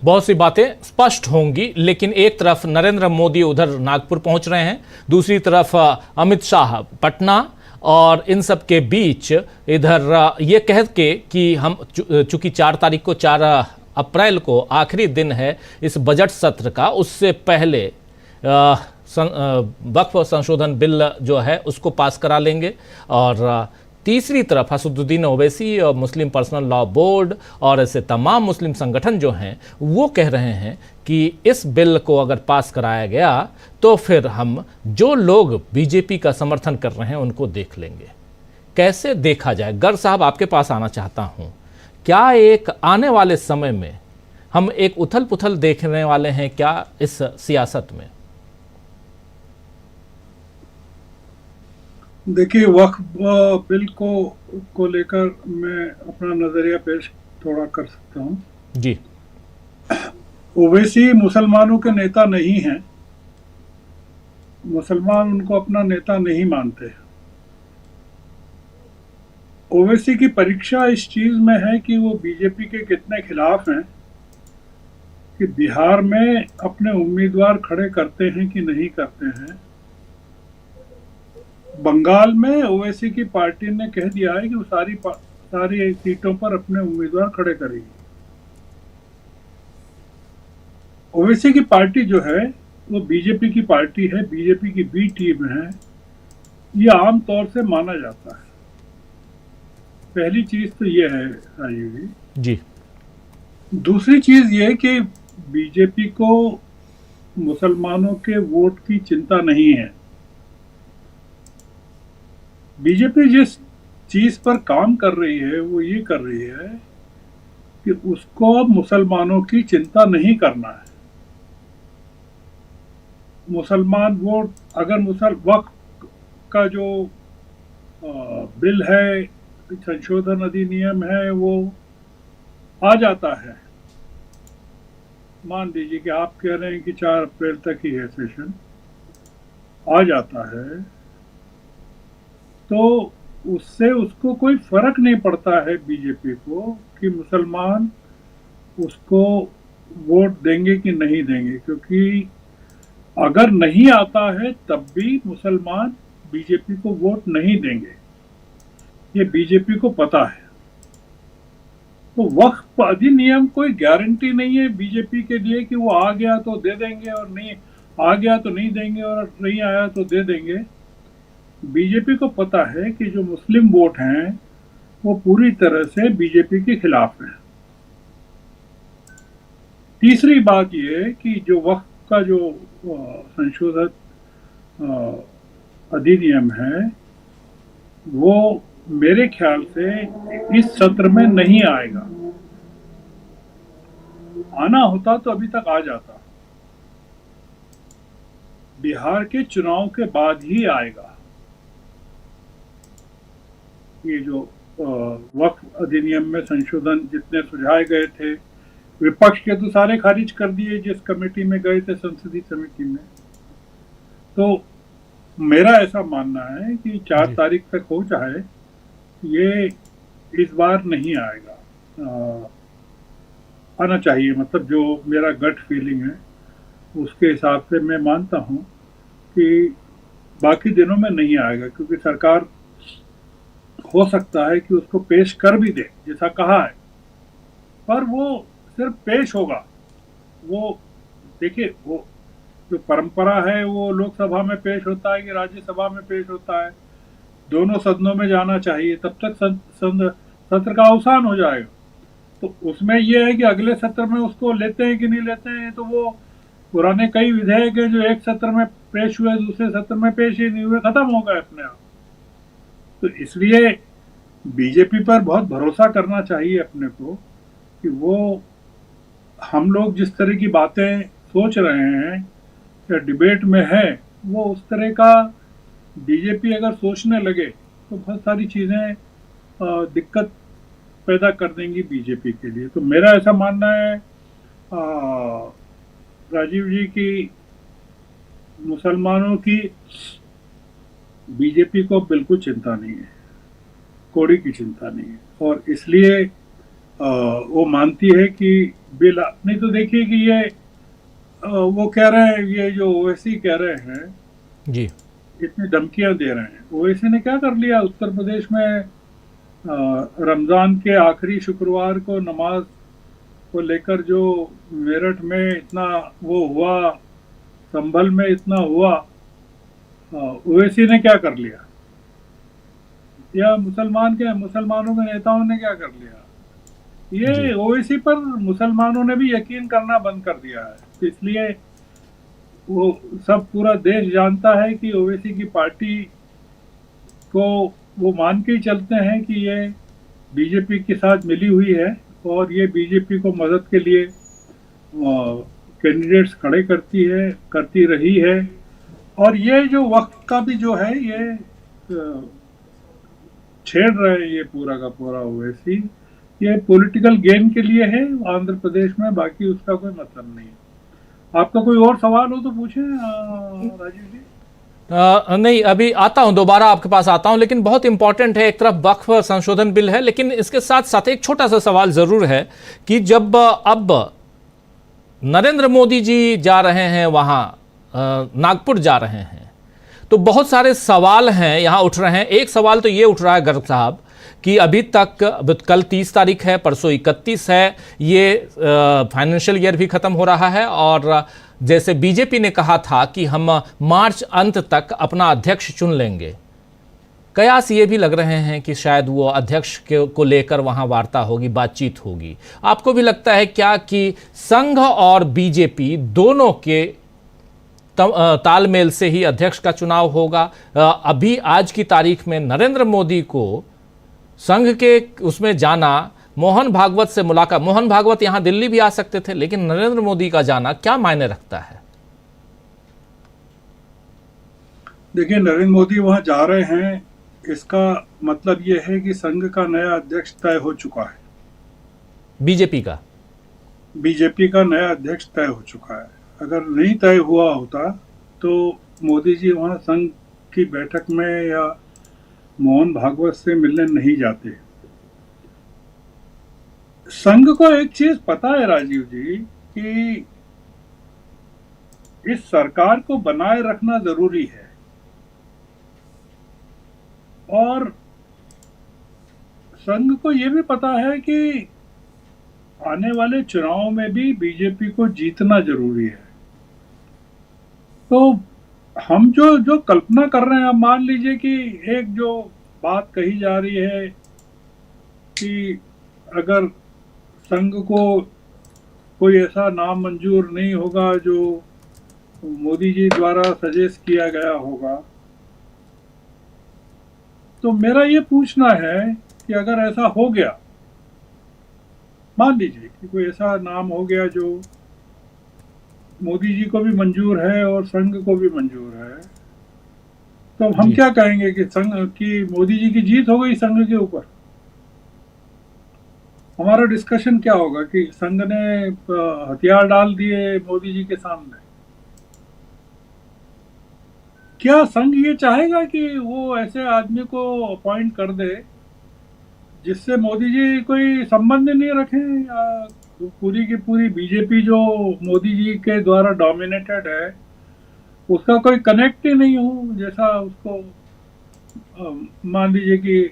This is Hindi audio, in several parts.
बहुत सी बातें स्पष्ट होंगी, लेकिन एक तरफ नरेंद्र मोदी उधर नागपुर पहुंच रहे हैं, दूसरी तरफ अमित शाह पटना, और इन सब के बीच इधर ये कह के कि हम चूंकि 4 अप्रैल को आखिरी दिन है इस बजट सत्र का, उससे पहले वक्फ संशोधन बिल जो है उसको पास करा लेंगे। और तीसरी तरफ असदुद्दीन ओवैसी और मुस्लिम पर्सनल लॉ बोर्ड और ऐसे तमाम मुस्लिम संगठन जो हैं वो कह रहे हैं कि इस बिल को अगर पास कराया गया तो फिर हम जो लोग बीजेपी का समर्थन कर रहे हैं उनको देख लेंगे। कैसे देखा जाए? गर्ग साहब, आपके पास आना चाहता हूं। क्या एक आने वाले समय में हम एक उथल पुथल देखने वाले हैं क्या इस सियासत में? देखिए, वक्फ बिल को लेकर मैं अपना नजरिया पेश थोड़ा कर सकता हूँ जी। ओवैसी मुसलमानों के नेता नहीं हैं, मुसलमान उनको अपना नेता नहीं मानते। ओवैसी की परीक्षा इस चीज में है कि वो बीजेपी के कितने खिलाफ हैं, कि बिहार में अपने उम्मीदवार खड़े करते हैं कि नहीं करते हैं। बंगाल में ओवैसी की पार्टी ने कह दिया है कि वो सारी सीटों पर अपने उम्मीदवार खड़े करेगी। ओवैसी की पार्टी जो है वो बीजेपी की पार्टी है, बीजेपी की बी टीम है, ये आमतौर से माना जाता है। पहली चीज तो ये है राजीव जी। दूसरी चीज ये कि बीजेपी को मुसलमानों के वोट की चिंता नहीं है। बीजेपी जिस चीज पर काम कर रही है वो ये कर रही है कि उसको मुसलमानों की चिंता नहीं करना है। मुसलमान वोट अगर वक्फ का जो बिल है, संशोधन अधिनियम है, वो आ जाता है, मान लीजिए कि आप कह रहे हैं कि 4 अप्रैल तक ही है सेशन, आ जाता है, तो उससे उसको कोई फर्क नहीं पड़ता है बीजेपी को कि मुसलमान उसको वोट देंगे कि नहीं देंगे, क्योंकि अगर नहीं आता है तब भी मुसलमान बीजेपी को वोट नहीं देंगे, ये बीजेपी को पता है। तो वक्फ अधिनियम कोई गारंटी नहीं है बीजेपी के लिए कि वो आ गया तो दे देंगे और नहीं आ गया तो नहीं देंगे और नहीं आया तो दे देंगे। बीजेपी को पता है कि जो मुस्लिम वोट हैं वो पूरी तरह से बीजेपी के खिलाफ है। तीसरी बात ये कि जो वक्फ का जो संशोधित अधिनियम है वो मेरे ख्याल से इस सत्र में नहीं आएगा। आना होता तो अभी तक आ जाता, बिहार के चुनाव के बाद ही आएगा। ये जो वक्फ अधिनियम में संशोधन जितने सुझाए गए थे, विपक्ष के तो सारे खारिज कर दिए जिस कमेटी में गए थे, संसदीय समिति में। तो मेरा ऐसा मानना है कि 4 तारीख तक हो चाहे, ये इस बार नहीं आएगा। आना चाहिए, मतलब जो मेरा गट फीलिंग है उसके हिसाब से मैं मानता हूँ कि बाकी दिनों में नहीं आएगा, क्योंकि सरकार हो सकता है कि उसको पेश कर भी दे जैसा कहा है, पर वो सिर्फ पेश होगा। वो देखिए, वो जो परंपरा है वो लोकसभा में पेश होता है कि राज्यसभा में पेश होता है, दोनों सदनों में जाना चाहिए, तब तक सत्र का अवसान हो जाएगा। तो उसमें यह है कि अगले सत्र में उसको लेते हैं कि नहीं लेते हैं, तो वो पुराने कई विधेयक है जो एक सत्र में पेश हुए दूसरे सत्र में पेश ही नहीं हुए, खत्म हो गए अपने आप। तो इसलिए बीजेपी पर बहुत भरोसा करना चाहिए अपने को कि वो हम लोग जिस तरह की बातें सोच रहे हैं या डिबेट में है, वो उस तरह का बीजेपी अगर सोचने लगे तो बहुत सारी चीज़ें दिक्कत पैदा कर देंगी बीजेपी के लिए। तो मेरा ऐसा मानना है राजीव जी की मुसलमानों की बीजेपी को बिल्कुल चिंता नहीं है, कोड़ी की चिंता नहीं है, और इसलिए वो मानती है कि बिल, नहीं तो देखिए कि ये वो कह रहे हैं, ये जो ओवैसी कह रहे हैं, जी इतनी धमकियां दे रहे हैं। ओवैसी ने क्या कर लिया उत्तर प्रदेश में? रमजान के आखिरी शुक्रवार को नमाज को लेकर जो मेरठ में इतना वो हुआ, संभल में इतना हुआ, ओवैसी ने क्या कर लिया? या मुसलमानों के नेताओं ने क्या कर लिया? जी ये ओवैसी पर मुसलमानों ने भी यकीन करना बंद कर दिया है, तो इसलिए वो सब पूरा देश जानता है कि ओवैसी की पार्टी को वो मान के ही चलते हैं कि ये बीजेपी के साथ मिली हुई है और ये बीजेपी को मदद के लिए कैंडिडेट्स खड़े करती रही है। और ये जो वक्त का भी जो है ये छेड़ रहे हैं ये पूरा का पूरा ओवैसी, ये पॉलिटिकल गेन के लिए है आंध्र प्रदेश में, बाकी उसका कोई मतलब नहीं है। आपका कोई और सवाल हो तो पूछें राजीव जी। नहीं, अभी आता हूं, दोबारा आपके पास आता हूं, लेकिन बहुत इंपॉर्टेंट है। एक तरफ वक्फ संशोधन बिल है, लेकिन इसके साथ साथ एक छोटा सा सवाल जरूर है कि जब अब नरेंद्र मोदी जी जा रहे हैं वहां, नागपुर जा रहे हैं, तो बहुत सारे सवाल हैं यहां उठ रहे हैं। एक सवाल तो ये उठ रहा है गर्ग साहब कि अभी तक, कल 30 तारीख है, परसों 31 है, ये फाइनेंशियल ईयर भी खत्म हो रहा है, और जैसे बीजेपी ने कहा था कि हम मार्च अंत तक अपना अध्यक्ष चुन लेंगे, कयास ये भी लग रहे हैं कि शायद वो अध्यक्ष को लेकर वहां वार्ता होगी, बातचीत होगी। आपको भी लगता है क्या कि संघ और बीजेपी दोनों के तालमेल से ही अध्यक्ष का चुनाव होगा? अभी आज की तारीख में नरेंद्र मोदी को संघ के उसमें जाना, मोहन भागवत से मुलाकात, मोहन भागवत यहां दिल्ली भी आ सकते थे, लेकिन नरेंद्र मोदी का जाना क्या मायने रखता है? देखिए, नरेंद्र मोदी वहां जा रहे हैं, इसका मतलब यह है कि संघ का नया अध्यक्ष तय हो चुका है। बीजेपी का नया अध्यक्ष तय हो चुका है। अगर नहीं तय हुआ होता तो मोदी जी वहां संघ की बैठक में या मोहन भागवत से मिलने नहीं जाते। संघ को एक चीज पता है राजीव जी कि इस सरकार को बनाए रखना जरूरी है, और संघ को यह भी पता है कि आने वाले चुनाव में भी बीजेपी को जीतना जरूरी है। तो हम जो कल्पना कर रहे हैं, आप मान लीजिए कि एक जो बात कही जा रही है कि अगर संघ को कोई ऐसा नाम मंजूर नहीं होगा जो मोदी जी द्वारा सजेस्ट किया गया होगा, तो मेरा ये पूछना है कि अगर ऐसा हो गया, मान लीजिए कि कोई ऐसा नाम हो गया जो मोदी जी को भी मंजूर है और संघ को भी मंजूर है, तो हम क्या कहेंगे कि संघ की, मोदी जी की जीत हो गई संघ के ऊपर? हमारा डिस्कशन क्या होगा कि संघ ने हथियार डाल दिए मोदी जी के सामने। क्या संघ ये चाहेगा कि वो ऐसे आदमी को अपॉइंट कर दे जिससे मोदी जी कोई संबंध नहीं रखें, या पूरी की पूरी बीजेपी जो मोदी जी के द्वारा डोमिनेटेड है उसका कोई कनेक्ट ही नहीं हो? जैसा उसको मान लीजिए कि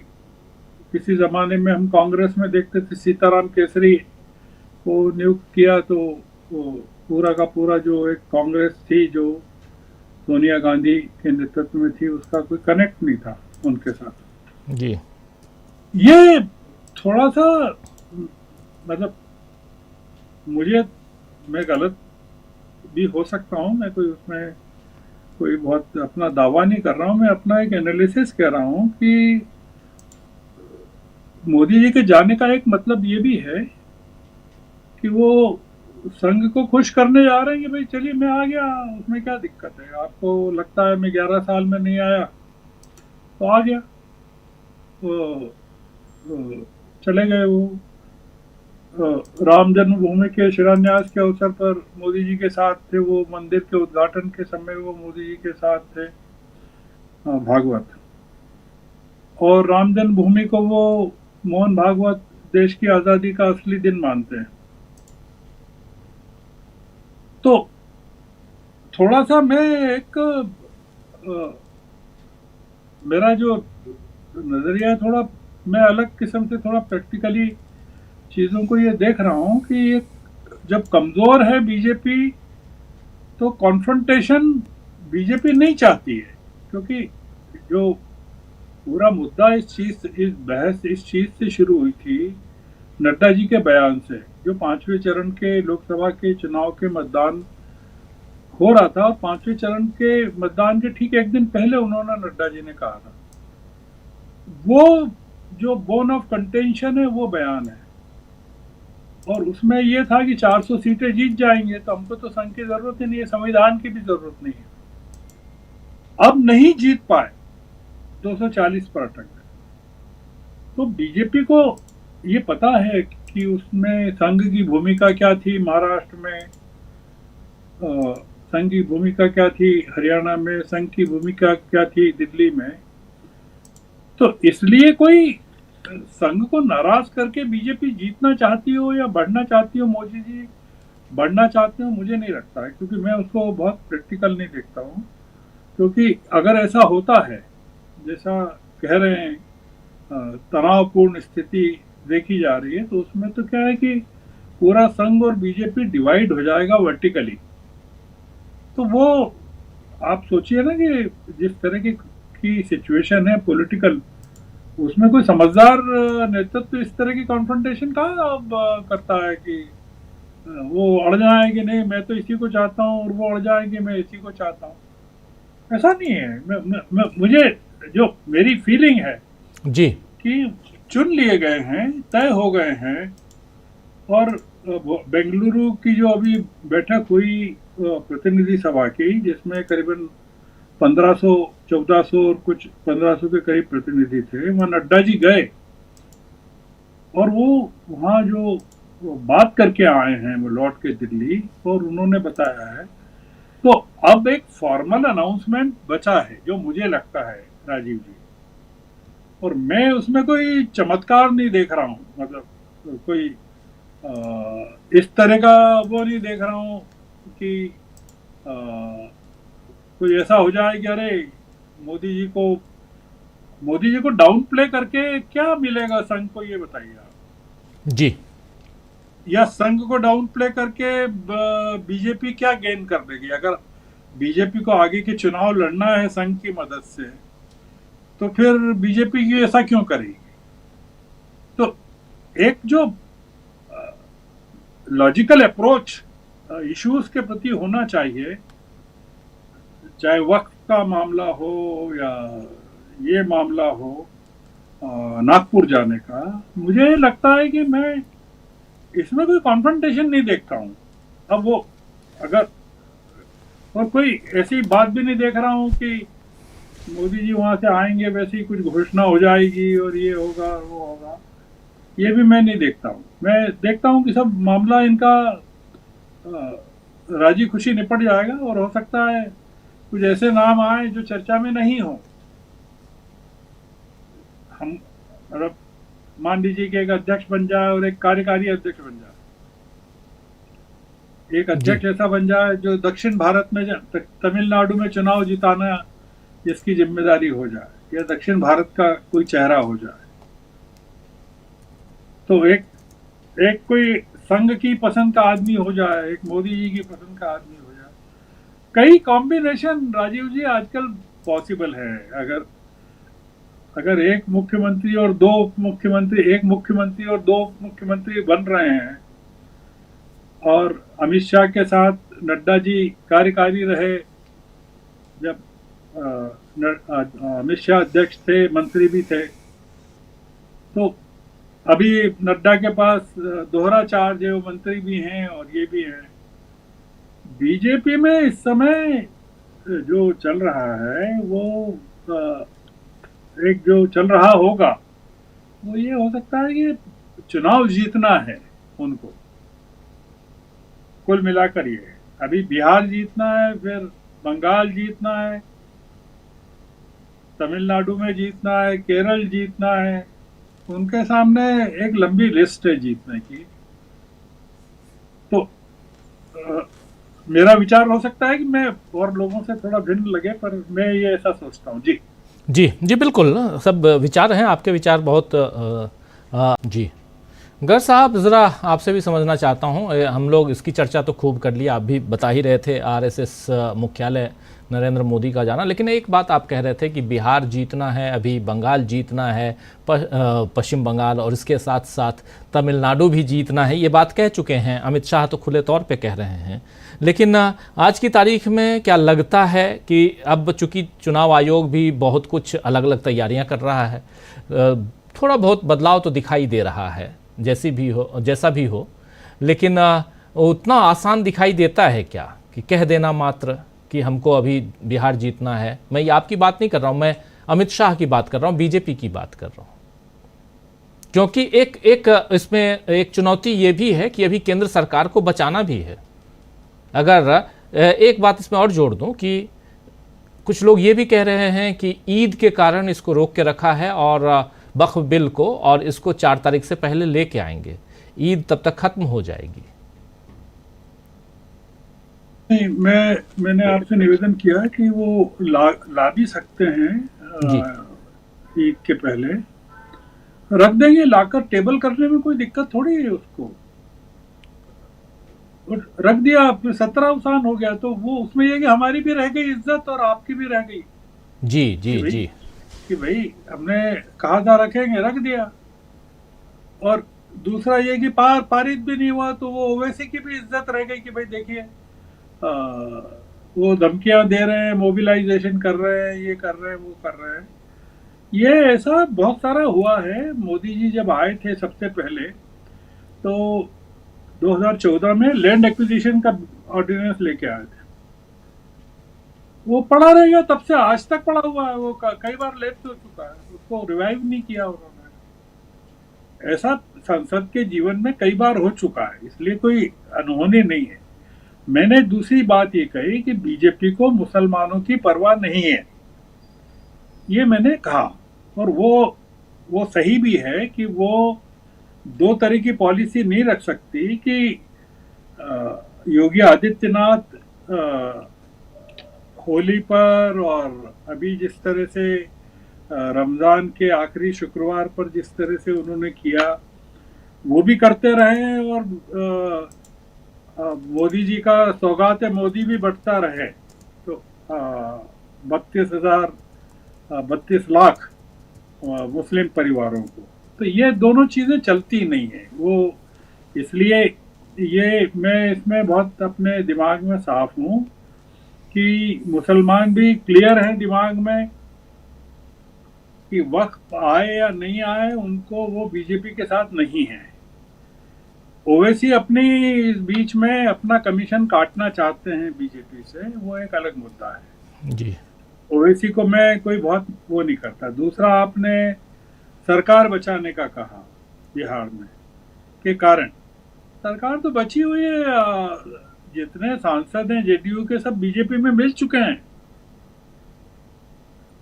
किसी जमाने में हम कांग्रेस में देखते थे, सीताराम केसरी को नियुक्त किया तो वो पूरा का पूरा जो एक कांग्रेस थी जो सोनिया गांधी के नेतृत्व में थी, उसका कोई कनेक्ट नहीं था उनके साथ जी। ये थोड़ा सा, मतलब मैं गलत भी हो सकता हूँ, मैं कोई उसमें कोई बहुत अपना दावा नहीं कर रहा हूँ, मैं अपना एक एनालिसिस कह रहा हूँ कि मोदी जी के जाने का एक मतलब ये भी है कि वो संघ को खुश करने जा रहे हैं कि भाई चलिए मैं आ गया, उसमें क्या दिक्कत है? आपको लगता है मैं 11 साल में नहीं आया तो आ गया, तो चले गए। वो राम जन्मभूमि के शिलान्यास के अवसर पर मोदी जी के साथ थे, वो मंदिर के उद्घाटन के समय वो मोदी जी के साथ थे भागवत, और राम जन्मभूमि को वो मोहन भागवत देश की आजादी का असली दिन मानते हैं। तो थोड़ा सा मैं एक मेरा जो नजरिया है थोड़ा, मैं अलग किस्म से थोड़ा प्रैक्टिकली चीजों को ये देख रहा हूँ कि ये जब कमजोर है बीजेपी, तो कॉन्फ्रंटेशन बीजेपी नहीं चाहती है, क्योंकि जो पूरा मुद्दा इस बहस इस चीज से शुरू हुई थी नड्डा जी के बयान से, जो पांचवें चरण के लोकसभा के चुनाव के मतदान हो रहा था, और पांचवें चरण के मतदान के ठीक एक दिन पहले उन्होंने नड्डा जी ने कहा था, वो जो बोन ऑफ कंटेंशन है वो बयान है। और उसमें ये था कि 400 सीटें जीत जाएंगे, तो हमको तो संघ की जरूरत ही नहीं है, संविधान की भी जरूरत नहीं है। अब नहीं जीत पाए, 240 पर अटक गए। तो बीजेपी को ये पता है कि उसमें संघ की भूमिका क्या थी महाराष्ट्र में, संघ की भूमिका क्या थी हरियाणा में, संघ की भूमिका क्या थी दिल्ली में। तो इसलिए कोई संघ को नाराज करके बीजेपी जीतना चाहती हो या बढ़ना चाहती हो, मोदी जी बढ़ना चाहते हो, मुझे नहीं लगता है, क्योंकि मैं उसको बहुत प्रैक्टिकल नहीं देखता हूँ। क्योंकि अगर ऐसा होता है जैसा कह रहे हैं, तनावपूर्ण स्थिति देखी जा रही है, तो उसमें तो क्या है कि पूरा संघ और बीजेपी डिवाइड हो जाएगा वर्टिकली। तो वो आप सोचिए ना कि जिस तरह की सिचुएशन है पॉलिटिकल, उसमें कोई समझदार नेतृत्व इस तरह की कॉन्फ्रंटेशन कहाँ अब करता है कि वो अड़ जाए कि नहीं मैं तो इसी को चाहता हूँ, और वो अड़ जाए कि मैं इसी को चाहता हूँ। ऐसा नहीं है। मुझे जो मेरी फीलिंग है जी कि चुन लिए गए हैं, तय हो गए हैं, और बेंगलुरु की जो अभी बैठक हुई प्रतिनिधि सभा की, जिसमें करीबन 1500 1400 और कुछ 1500 के करीब प्रतिनिधि थे, वहाँ नड्डा जी गए और वो वहाँ जो बात करके आए हैं वो लौट के दिल्ली, और उन्होंने बताया है। तो अब एक फॉर्मल अनाउंसमेंट बचा है जो मुझे लगता है राजीव जी, और मैं उसमें कोई चमत्कार नहीं देख रहा हूँ, मतलब कोई इस तरह का वो नहीं देख रहा हूँ कि कोई ऐसा हो जाए कि अरे मोदी जी को मोदी जी को डाउन प्ले करके क्या मिलेगा संघ को, ये बताइए आप। जी या संघ को डाउन प्ले करके बीजेपी क्या गेन कर देगी? अगर बीजेपी को आगे के चुनाव लड़ना है संघ की मदद से, तो फिर बीजेपी की ऐसा क्यों करेगी? तो एक जो लॉजिकल अप्रोच इश्यूज के प्रति होना चाहिए, चाहे वक्त का मामला हो या ये मामला हो नागपुर जाने का, मुझे लगता है कि मैं इसमें कोई कॉन्फ्रंटेशन नहीं देखता हूँ। अब वो अगर, और कोई ऐसी बात भी नहीं देख रहा हूँ कि मोदी जी वहां से आएंगे वैसे ही कुछ घोषणा हो जाएगी और ये होगा वो होगा, ये भी मैं नहीं देखता हूँ। मैं देखता हूँ कि सब मामला इनका राजी खुशी निपट जाएगा, और हो सकता है कुछ ऐसे नाम आए जो चर्चा में नहीं हो। हम मतलब मान लीजिए कि एक अध्यक्ष बन जाए और एक कार्यकारी अध्यक्ष बन जाए, एक अध्यक्ष ऐसा बन जाए जो दक्षिण भारत में तमिलनाडु में चुनाव जिताना जिसकी जिम्मेदारी हो जाए, या दक्षिण भारत का कोई चेहरा हो जाए। तो एक कोई संघ की पसंद का आदमी हो जाए, एक मोदी जी की पसंद का आदमी हो जाए। कई कॉम्बिनेशन राजीव जी आजकल पॉसिबल है। अगर एक मुख्यमंत्री और दो उप मुख्यमंत्री, एक मुख्यमंत्री और दो उप मुख्यमंत्री बन रहे हैं, और अमित शाह के साथ नड्डा जी कार्यकारी रहे, जब अमित शाह अध्यक्ष थे, मंत्री भी थे, तो अभी नड्डा के पास दोहरा चार्ज है, वो मंत्री भी हैं और ये भी हैं। बीजेपी में इस समय जो चल रहा है वो एक जो चल रहा होगा वो ये हो सकता है कि चुनाव जीतना है उनको। कुल मिलाकर ये अभी बिहार जीतना है, फिर बंगाल जीतना है, तमिलनाडु में जीतना है, केरल जीतना है, उनके सामने एक लंबी लिस्ट है जीतने की। तो मेरा विचार हो सकता है कि मैं और लोगों से थोड़ा भिन्न लगे, पर मैं ये ऐसा सोचता हूँ जी। जी जी बिल्कुल, सब विचार हैं, आपके विचार बहुत जी। गर साहब, ज़रा आपसे भी समझना चाहता हूँ, हम लोग इसकी चर्चा तो खूब कर लिया, आप भी बता ही रहे थे आरएसएस मुख्यालय नरेंद्र मोदी का जाना, लेकिन एक बात आप कह रहे थे कि बिहार जीतना है, अभी बंगाल जीतना है, पश्चिम बंगाल, और इसके साथ साथ तमिलनाडु भी जीतना है, ये बात कह चुके हैं अमित शाह, तो खुले तौर पे कह रहे हैं। लेकिन आज की तारीख में क्या लगता है कि अब चूंकि चुनाव आयोग भी बहुत कुछ अलग अलग तैयारियां कर रहा है, थोड़ा बहुत बदलाव तो दिखाई दे रहा है, जैसा भी हो, लेकिन उतना आसान दिखाई देता है क्या कि कह देना मात्र कि हमको अभी बिहार जीतना है? मैं ये आपकी बात नहीं कर रहा हूं, मैं अमित शाह की बात कर रहा हूं, बीजेपी की बात कर रहा हूं, क्योंकि एक इसमें एक चुनौती ये भी है कि अभी केंद्र सरकार को बचाना भी है। अगर एक बात इसमें और जोड़ दूं कि कुछ लोग ये भी कह रहे हैं कि ईद के कारण इसको रोक के रखा है और वक्फ बिल को, और इसको 4 तारीख से पहले लेके आएंगे, ईद तब तक खत्म हो जाएगी। नहीं, मैंने आपसे निवेदन किया है कि वो ला भी सकते हैं जी ईद के पहले रख देंगे, लाकर टेबल करने में कोई दिक्कत थोड़ी है उसको। और रख दिया, 17 आसान हो गया, तो वो उसमें ये कि हमारी भी रह गई इज्जत और आपकी भी रह गई। जी जी जी कि भाई हमने कहा था रखेंगे, रख दिया। और दूसरा ये कि पारित भी नहीं हुआ, तो वो ओवैसी की भी इज्जत रह गई कि भाई देखिए वो धमकियां दे रहे हैं, मोबिलाइजेशन कर रहे हैं, ये कर रहे हैं, वो कर रहे हैं। ये ऐसा बहुत सारा हुआ है। मोदी जी जब आए थे सबसे पहले, तो 2014 में लैंड एक्विजिशन का ऑर्डिनेंस लेके आए थे। वो पड़ा रहेगा, तब से आज तक पड़ा हुआ है, वो कई बार लेट हो चुका है, उसको रिवाइव नहीं किया उन्होंने। ऐसा संसद के जीवन में कई बार हो चुका है, इसलिए कोई अनहोनी नहीं है। मैंने दूसरी बात ये कही कि बीजेपी को मुसलमानों की परवाह नहीं है, ये मैंने कहा। और वो सही भी है कि वो दो तरह की पॉलिसी नहीं रख सकती कि योगी आदित्यनाथ होली पर और अभी जिस तरह से रमजान के आखिरी शुक्रवार पर जिस तरह से उन्होंने किया, वो भी करते रहे, और मोदी जी का सौगात है मोदी भी बढ़ता रहे। तो 32 लाख मुस्लिम परिवारों को, तो ये दोनों चीजें चलती नहीं है वो। इसलिए ये मैं इसमें बहुत अपने दिमाग में साफ हूं कि मुसलमान भी क्लियर हैं दिमाग में कि वक्त आए या नहीं आए, उनको वो बीजेपी के साथ नहीं है। ओवैसी अपनी इस बीच में अपना कमीशन काटना चाहते हैं बीजेपी से, वो एक अलग मुद्दा है जी। ओवैसी को मैं कोई बहुत वो नहीं करता। दूसरा, आपने सरकार बचाने का कहा बिहार में के कारण, सरकार तो बची हुई है। जितने सांसद हैं जेडीयू के, सब बीजेपी में मिल चुके हैं,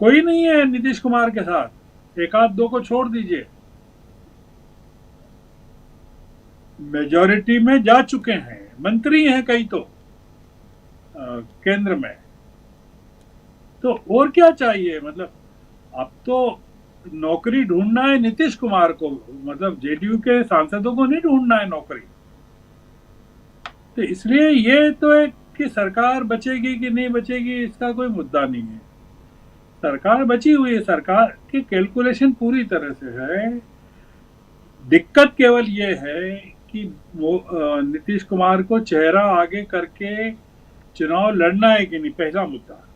कोई नहीं है नीतीश कुमार के साथ, एक आध दो को छोड़ दीजिए, मेजॉरिटी में जा चुके हैं, मंत्री हैं कई तो केंद्र में। तो और क्या चाहिए? मतलब अब तो नौकरी ढूंढना है नीतीश कुमार को, मतलब जेडीयू के सांसदों को नहीं ढूंढना है नौकरी। तो इसलिए ये तो है कि सरकार बचेगी कि नहीं बचेगी, इसका कोई मुद्दा नहीं है। सरकार बची हुई है, सरकार की कैलकुलेशन पूरी तरह से है। दिक्कत केवल ये है कि नीतीश कुमार को चेहरा आगे करके चुनाव लड़ना है कि नहीं, पहला मुद्दा।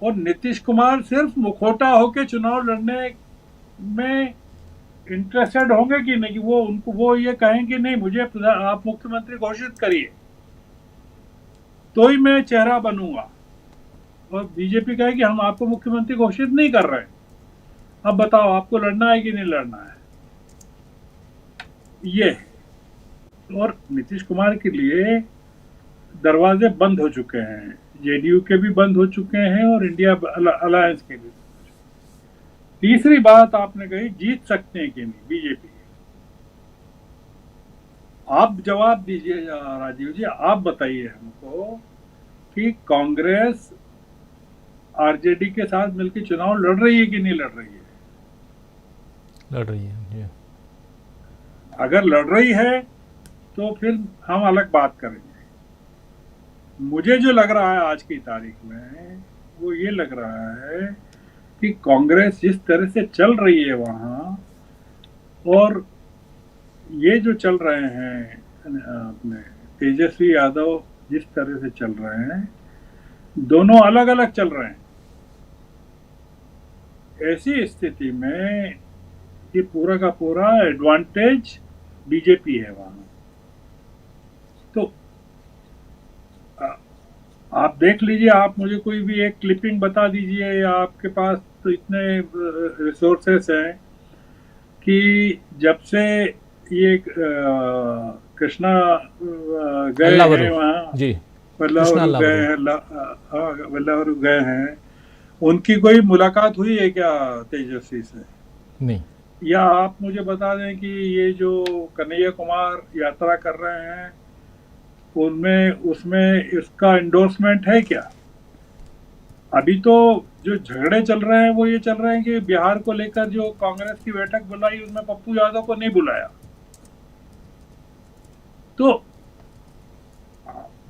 और नीतीश कुमार सिर्फ मुखौटा होके चुनाव लड़ने में इंटरेस्टेड होंगे कि नहीं, कि वो ये कहें कि नहीं मुझे आप मुख्यमंत्री घोषित करिए तो ही मैं चेहरा बनूंगा, और बीजेपी कहे कि हम आपको मुख्यमंत्री घोषित नहीं कर रहे, अब बताओ आपको लड़ना है कि नहीं लड़ना है। ये और नीतीश कुमार के लिए दरवाजे बंद हो चुके हैं, जेडीयू के भी बंद हो चुके हैं और इंडिया अलायंस के भी। तीसरी बात आपने कही जीत सकते हैं कि नहीं बीजेपी। आप जवाब दीजिए राजीव जी, आप बताइए हमको कि कांग्रेस आरजेडी के साथ मिलकर चुनाव लड़ रही है कि नहीं लड़ रही है। लड़ रही है जी। अगर लड़ रही है तो फिर हम अलग बात करेंगे। मुझे जो लग रहा है आज की तारीख में वो ये लग रहा है कि कांग्रेस जिस तरह से चल रही है वहां, और ये जो चल रहे हैं अपने तेजस्वी यादव जिस तरह से चल रहे हैं, दोनों अलग अलग चल रहे हैं। ऐसी स्थिति में ये पूरा का पूरा एडवांटेज बीजेपी है वहां। तो आप देख लीजिए, आप मुझे कोई भी एक क्लिपिंग बता दीजिए, या आपके पास तो इतने रिसोर्सेस हैं कि जब से ये कृष्णा गए हैं वहाँ, जी, वल्लभरू गए हैं, वल्लभरू गए हैं, उनकी कोई मुलाकात हुई है क्या तेजस्वी से? नहीं। या आप मुझे बता दें कि ये जो कन्हैया कुमार यात्रा कर रहे हैं उनमें उसमें इसका एंडोर्समेंट है क्या? अभी तो जो झगड़े चल रहे हैं वो ये चल रहे हैं कि बिहार को लेकर जो कांग्रेस की बैठक बुलाई उसमें पप्पू यादव को नहीं बुलाया। तो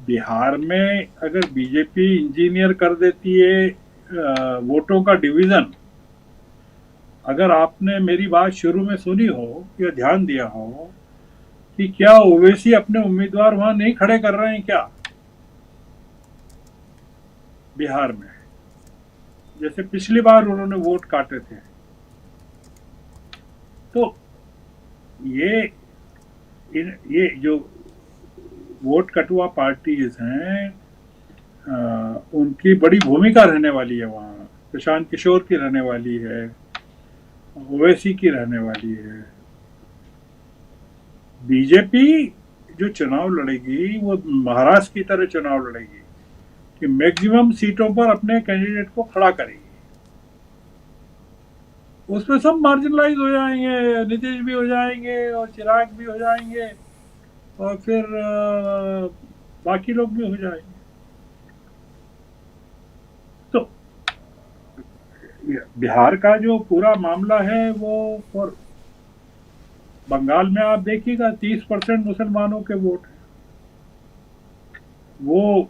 बिहार में अगर बीजेपी इंजीनियर कर देती है वोटों का डिवीजन, अगर आपने मेरी बात शुरू में सुनी हो या ध्यान दिया हो कि क्या ओवैसी अपने उम्मीदवार वहां नहीं खड़े कर रहे हैं क्या बिहार में, जैसे पिछली बार उन्होंने वोट काटे थे। तो ये जो वोट कटुआ पार्टीज हैं उनकी बड़ी भूमिका रहने वाली है वहाँ। प्रशांत किशोर की रहने वाली है, ओवैसी की रहने वाली है। बीजेपी जो चुनाव लड़ेगी वो महाराष्ट्र की तरह चुनाव लड़ेगी कि मैक्सिमम सीटों पर अपने कैंडिडेट को खड़ा करेगी। उसमें सब मार्जिनलाइज हो जाएंगे, नीतीश भी हो जाएंगे और चिराग भी हो जाएंगे और फिर बाकी लोग भी हो जाएंगे। तो बिहार का जो पूरा मामला है वो, और बंगाल में आप देखिएगा 30% मुसलमानों के वोट हैं। वो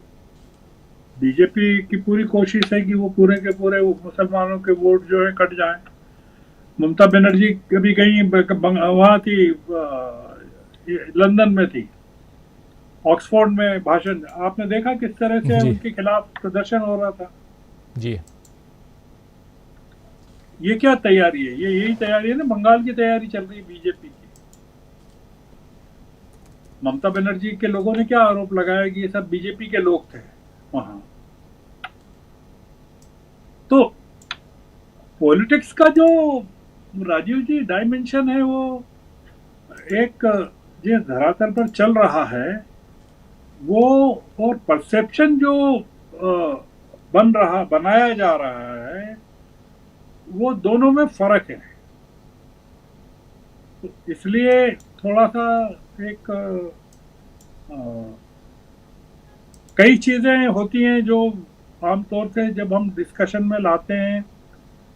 बीजेपी की पूरी कोशिश है कि वो पूरे के पूरे वो मुसलमानों के वोट जो है कट जाएं। ममता बनर्जी कभी गई वहां थी, लंदन में थी, ऑक्सफोर्ड में भाषण, आपने देखा किस तरह से उनके खिलाफ प्रदर्शन हो रहा था जी। ये क्या तैयारी है? ये यही तैयारी है ना, बंगाल की तैयारी चल रही है बीजेपी की। ममता बनर्जी के लोगों ने क्या आरोप लगाया कि ये सब बीजेपी के लोग थे वहां। तो पॉलिटिक्स का जो राजीव जी डायमेंशन है वो एक जिस धरातल पर चल रहा है वो, और परसेप्शन जो बनाया जा रहा है वो दोनों में फर्क है। तो इसलिए थोड़ा सा एक कई चीजें होती हैं जो आमतौर से जब हम डिस्कशन में लाते हैं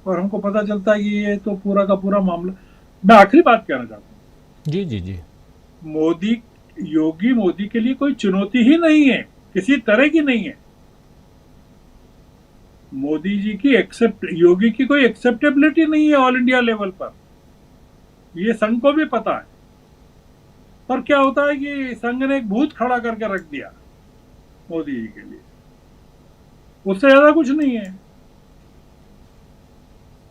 और हमको पता चलता है कि ये तो पूरा का पूरा मामला। मैं आखिरी बात कहना चाहता हूँ, जी जी जी, योगी मोदी के लिए कोई चुनौती ही नहीं है, किसी तरह की नहीं है। मोदी जी की योगी की कोई एक्सेप्टेबिलिटी नहीं है ऑल इंडिया लेवल पर, ये संघ को भी पता है। पर क्या होता है कि संघ ने एक भूत खड़ा करके रख दिया मोदी जी के लिए, उससे ज्यादा कुछ नहीं है।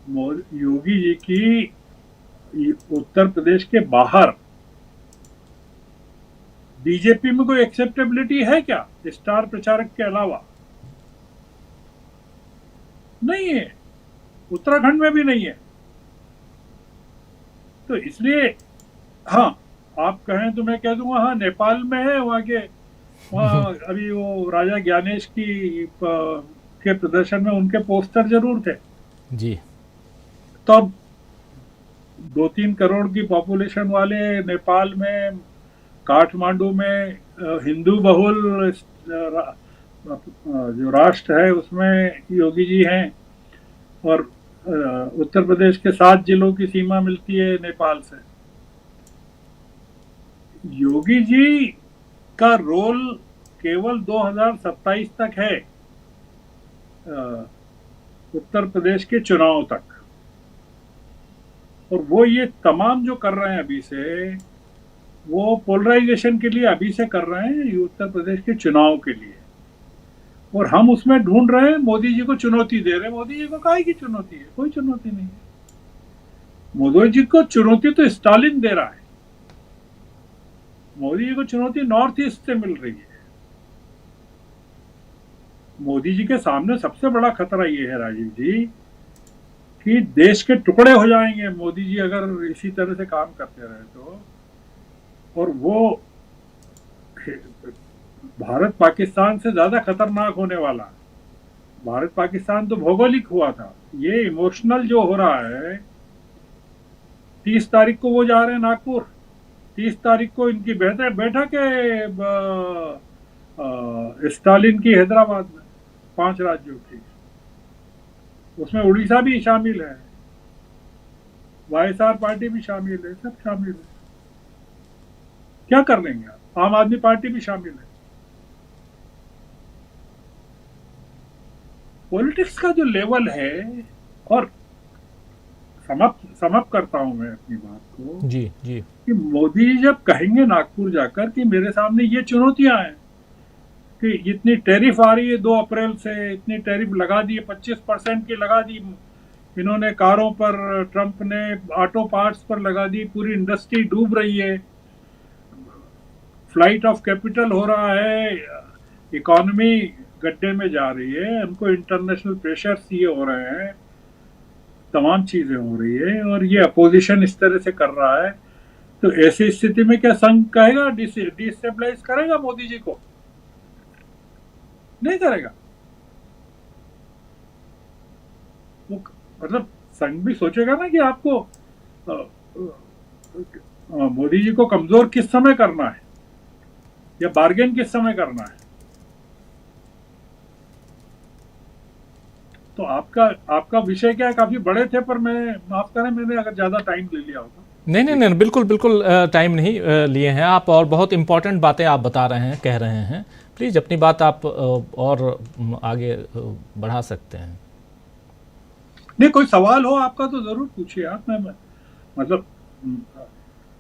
योगी जी की उत्तर प्रदेश के बाहर बीजेपी में कोई एक्सेप्टेबिलिटी है क्या स्टार प्रचारक के अलावा? नहीं है, उत्तराखंड में भी नहीं है। तो इसलिए हाँ, आप कहें तो मैं कह दूंगा हाँ, नेपाल में है, वहाँ अभी वो राजा ज्ञानेश के प्रदर्शन में उनके पोस्टर जरूर थे जी। तो अब 2-3 करोड़ की पॉपुलेशन वाले नेपाल में, काठमांडू में हिंदू बहुल जो राष्ट्र है उसमें योगी जी हैं, और उत्तर प्रदेश के 7 जिलों की सीमा मिलती है नेपाल से। योगी जी का रोल केवल 2027 तक है, उत्तर प्रदेश के चुनाव तक, और वो ये तमाम जो कर रहे हैं अभी से, वो पोलराइजेशन के लिए अभी से कर रहे हैं, ये उत्तर प्रदेश के चुनाव के लिए। और हम उसमें ढूंढ रहे हैं, मोदी जी को चुनौती दे रहे हैं। मोदी जी को काहे की चुनौती है? कोई चुनौती नहीं है। मोदी जी को चुनौती तो स्टालिन दे रहा है। मोदी जी को चुनौती नॉर्थ ईस्ट से मिल रही है। मोदी जी के सामने सबसे बड़ा खतरा ये है राजीव जी कि देश के टुकड़े हो जाएंगे मोदी जी अगर इसी तरह से काम करते रहे तो। और वो भारत पाकिस्तान से ज्यादा खतरनाक होने वाला है। भारत पाकिस्तान तो भौगोलिक हुआ था, ये इमोशनल जो हो रहा है। 30 तारीख को वो जा रहे हैं नागपुर, 30 तारीख को इनकी बैठक है स्टालिन की हैदराबाद में, 5 राज्यों की। उसमें उड़ीसा भी शामिल है, वाईएसआर पार्टी भी शामिल है, सब शामिल है। क्या कर लेंगे आप? आम आदमी पार्टी भी शामिल है। पॉलिटिक्स का जो लेवल है, और समाप्त करता हूं मैं अपनी बात को जी जी कि मोदी जब कहेंगे नागपुर जाकर कि मेरे सामने ये चुनौतियां हैं कि इतनी टैरिफ आ रही है 2 अप्रैल से, इतनी टैरिफ लगा दी, 25% की लगा दी इन्होंने कारों पर, ट्रंप ने ऑटो पार्ट्स पर लगा दी, पूरी इंडस्ट्री डूब रही है, फ्लाइट ऑफ कैपिटल हो रहा है, इकोनॉमी गड्ढे में जा रही है, उनको इंटरनेशनल प्रेशर्स ये हो रहे हैं, तमाम चीजें हो रही है, और ये अपोजिशन इस तरह से कर रहा है। तो ऐसी स्थिति में क्या संघ कहेगा डिस्टेबलाइज करेगा मोदी जी को? नहीं करेगा। वो मतलब संघ भी सोचेगा ना कि आपको मोदी जी को कमजोर किस समय करना है या बार्गेन किस समय करना है। तो आपका विषय क्या है? काफी बड़े थे, पर मैं माफ करें मैंने अगर ज्यादा टाइम ले लिया होगा। नहीं नहीं नहीं, बिल्कुल बिल्कुल टाइम नहीं लिए हैं आप, और बहुत इंपॉर्टेंट बातें आप बता रहे हैं, कह रहे हैं। प्लीज़ अपनी बात आप और आगे बढ़ा सकते हैं। नहीं, कोई सवाल हो आपका तो जरूर पूछिए आप। मैं मतलब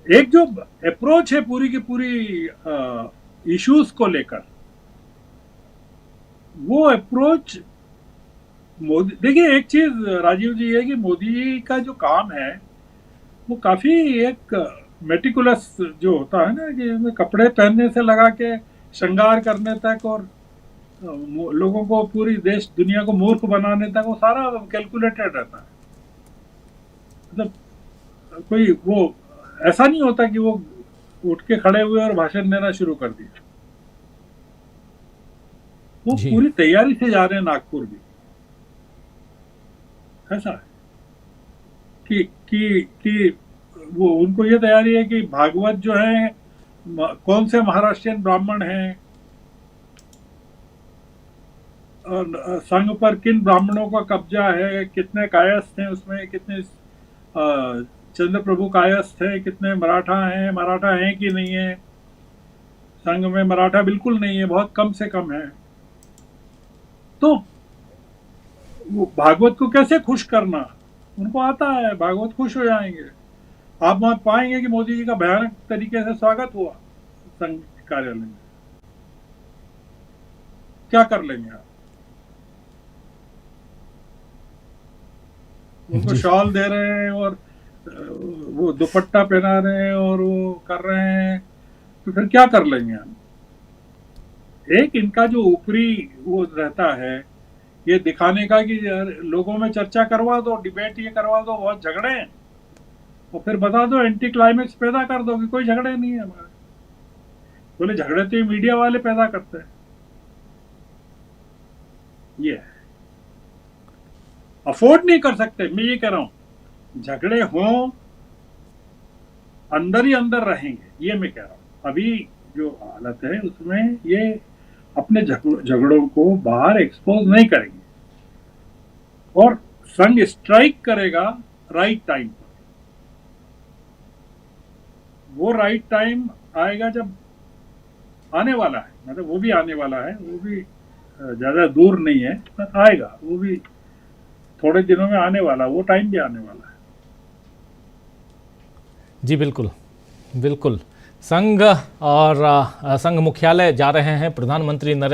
एक जो अप्रोच है पूरी की पूरी इश्यूज को लेकर, वो अप्रोच मोदी, देखिए एक चीज राजीव जी है कि मोदी जी का जो काम है वो काफी एक मेटिकुलस जो होता है ना, कि कपड़े पहनने से लगा के श्रृंगार करने तक, और लोगों को पूरी देश दुनिया को मूर्ख बनाने तक, वो सारा कैलकुलेटेड रहता है। मतलब कोई वो ऐसा नहीं होता कि वो उठ के खड़े हुए और भाषण देना शुरू कर दिया। वो पूरी तैयारी से जा रहे हैं नागपुर भी। ऐसा है कि वो उनको ये तैयारी है कि भागवत जो है, कौन से महाराष्ट्रियन ब्राह्मण हैं, संघ पर किन ब्राह्मणों का कब्जा है, कितने कायस्थ हैं उसमें, कितने चंद्र प्रभु कायस्थ हैं, कितने मराठा हैं कि नहीं है। संघ में मराठा बिल्कुल नहीं है, बहुत कम से कम है। तो वो भागवत को कैसे खुश करना उनको आता है, भागवत खुश हो जाएंगे। आप वहां पाएंगे कि मोदी जी का भयानक तरीके से स्वागत हुआ संघ कार्यालय में। क्या कर लेंगे आप? उनको शॉल दे रहे हैं और वो दुपट्टा पहना रहे हैं और वो कर रहे हैं, तो फिर क्या कर लेंगे हम? एक इनका जो ऊपरी वो रहता है ये दिखाने का कि लोगों में चर्चा करवा दो, डिबेट ये करवा दो, बहुत झगड़े हैं, और फिर बता दो, एंटी क्लाइमेक्स पैदा कर दो कि कोई झगड़े नहीं है हमारे। बोले झगड़े तो ये मीडिया वाले पैदा करते हैं। ये अफोर्ड नहीं कर सकते, मैं ये कह रहा हूं झगड़े हों, अंदर ही अंदर रहेंगे, ये मैं कह रहा हूँ। अभी जो हालत है उसमें ये अपने झगड़ों को बाहर एक्सपोज नहीं करेंगे, और संघ स्ट्राइक करेगा राइट टाइम पर। वो राइट टाइम आएगा जब आने वाला है, मतलब वो भी आने वाला है, वो भी ज्यादा दूर नहीं है, पर आएगा, वो भी थोड़े दिनों में आने वाला, वो टाइम भी आने वाला है। जी बिल्कुल बिल्कुल। संघ और संघ मुख्यालय जा रहे हैं प्रधानमंत्री नरेंद्र